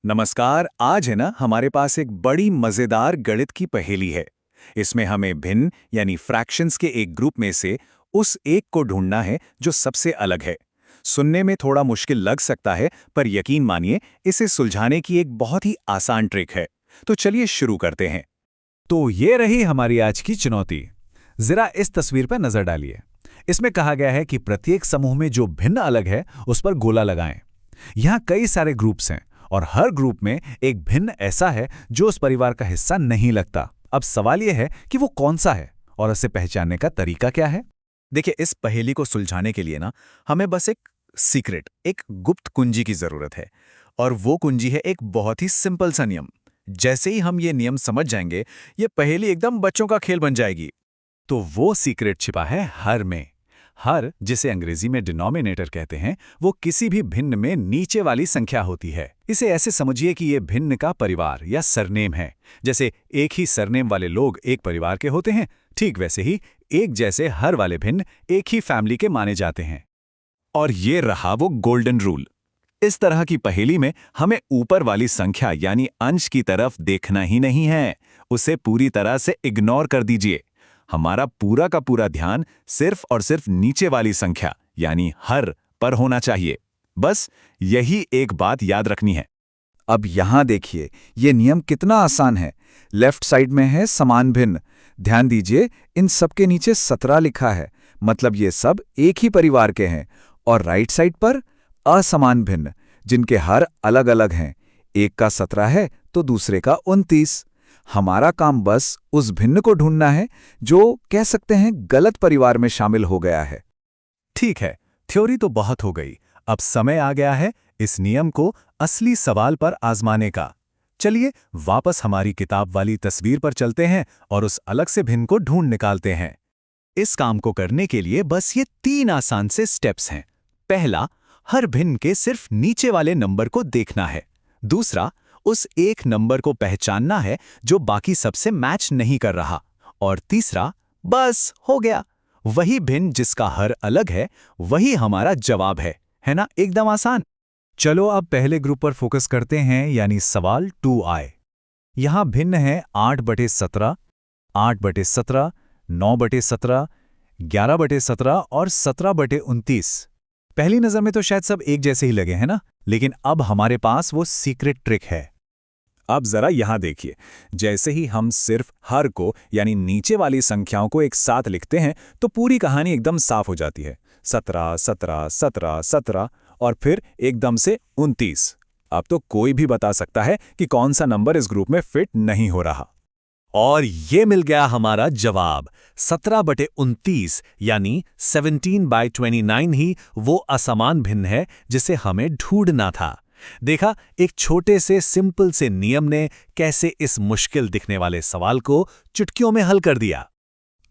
नमस्कार। आज है ना हमारे पास एक बड़ी मजेदार गणित की पहेली है। इसमें हमें भिन्न यानी फ्रैक्शंस के एक ग्रुप में से उस एक को ढूंढना है जो सबसे अलग है। सुनने में थोड़ा मुश्किल लग सकता है, पर यकीन मानिए इसे सुलझाने की एक बहुत ही आसान ट्रिक है। तो चलिए शुरू करते हैं। तो ये रही हमारी आज की चुनौती। जरा इस तस्वीर पर नजर डालिए। इसमें कहा गया है कि प्रत्येक समूह में जो भिन्न अलग है उस पर गोला लगाएं। यहाँ कई सारे ग्रुप्स हैं और हर ग्रुप में एक भिन्न ऐसा है जो उस परिवार का हिस्सा नहीं लगता। अब सवाल यह है कि वो कौन सा है और उसे पहचानने का तरीका क्या है। देखिए, इस पहेली को सुलझाने के लिए ना हमें बस एक सीक्रेट, एक गुप्त कुंजी की जरूरत है। और वो कुंजी है एक बहुत ही सिंपल सा नियम। जैसे ही हम ये नियम समझ जाएंगे, ये पहेली एकदम बच्चों का खेल बन जाएगी। तो वो सीक्रेट छिपा है हर में। हर, जिसे अंग्रेजी में डिनोमिनेटर कहते हैं, वो किसी भी भिन्न में नीचे वाली संख्या होती है। इसे ऐसे समझिए कि ये भिन्न का परिवार या सरनेम है। जैसे एक ही सरनेम वाले लोग एक परिवार के होते हैं, ठीक वैसे ही एक जैसे हर वाले भिन्न एक ही फैमिली के माने जाते हैं। और ये रहा वो गोल्डन रूल। इस तरह की पहेली में हमें ऊपर वाली संख्या यानी अंश की तरफ देखना ही नहीं है, उसे पूरी तरह से इग्नोर कर दीजिए। हमारा पूरा का पूरा ध्यान सिर्फ और सिर्फ नीचे वाली संख्या यानी हर पर होना चाहिए। बस यही एक बात याद रखनी है। अब यहां देखिए, ये नियम कितना आसान है। लेफ्ट साइड में है समान भिन्न। ध्यान दीजिए, इन सब के नीचे 17 लिखा है, मतलब ये सब एक ही परिवार के हैं। और राइट साइड पर असमान भिन्न, जिनके हर अलग अलग हैं। एक का 17 है तो दूसरे का 29। हमारा काम बस उस भिन्न को ढूंढना है जो कह सकते हैं गलत परिवार में शामिल हो गया है। ठीक है, थ्योरी तो बहुत हो गई। अब समय आ गया है इस नियम को असली सवाल पर आजमाने का। चलिए वापस हमारी किताब वाली तस्वीर पर चलते हैं और उस अलग से भिन्न को ढूंढ निकालते हैं। इस काम को करने के लिए बस ये 3 आसान से स्टेप्स हैं। पहला, हर भिन्न के सिर्फ नीचे वाले नंबर को देखना है। दूसरा, उस एक नंबर को पहचानना है जो बाकी सबसे मैच नहीं कर रहा। और तीसरा, बस हो गया, वही भिन्न जिसका हर अलग है वही हमारा जवाब है ना? एकदम आसान। चलो अब पहले ग्रुप पर फोकस करते हैं, यानी सवाल 2I। यहां भिन्न है 8/17, 8/17, 9/17, 11/17 और 17/29। पहली नजर में तो शायद सब एक जैसे ही लगे हैं ना, लेकिन अब हमारे पास वो सीक्रेट ट्रिक है। अब जरा यहां देखिए, जैसे ही हम सिर्फ हर को यानी नीचे वाली संख्याओं को एक साथ लिखते हैं तो पूरी कहानी एकदम साफ हो जाती है। 17, 17, 17, 17 और फिर एकदम से 29। अब तो कोई भी बता सकता है कि कौन सा नंबर इस ग्रुप में फिट नहीं हो रहा। और ये मिल गया हमारा जवाब। 17/29 यानी 17/29 ही वो असमान भिन्न है जिसे हमें ढूंढना था। देखा, एक छोटे से सिंपल से नियम ने कैसे इस मुश्किल दिखने वाले सवाल को चुटकियों में हल कर दिया।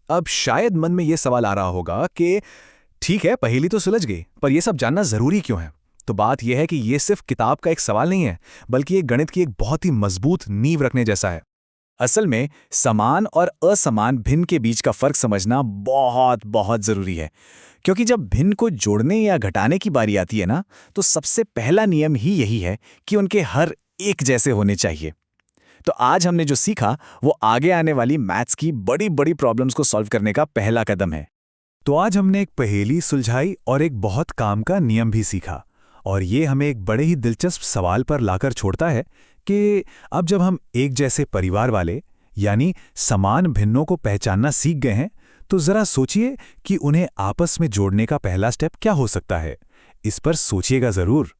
अब शायद मन में यह सवाल आ रहा होगा कि ठीक है, पहेली तो सुलझ गई, पर यह सब जानना जरूरी क्यों है? तो बात यह है कि यह सिर्फ किताब का एक सवाल नहीं है, बल्कि एक गणित की एक बहुत ही मजबूत नींव रखने जैसा है। असल में समान और असमान भिन्न के बीच का फर्क समझना बहुत बहुत जरूरी है, क्योंकि जब भिन्न को जोड़ने या घटाने की बारी आती है ना, तो सबसे पहला नियम ही यही है कि उनके हर एक जैसे होने चाहिए। तो आज हमने जो सीखा वो आगे आने वाली मैथ्स की बड़ी बड़ी प्रॉब्लम्स को सॉल्व करने का पहला कदम है। तो आज हमने एक पहेली सुलझाई और एक बहुत काम का नियम भी सीखा। और ये हमें एक बड़े ही दिलचस्प सवाल पर लाकर छोड़ता है कि अब जब हम एक जैसे परिवार वाले यानी समान भिन्नों को पहचानना सीख गए हैं, तो जरा सोचिए कि उन्हें आपस में जोड़ने का पहला स्टेप क्या हो सकता है। इस पर सोचिएगा जरूर।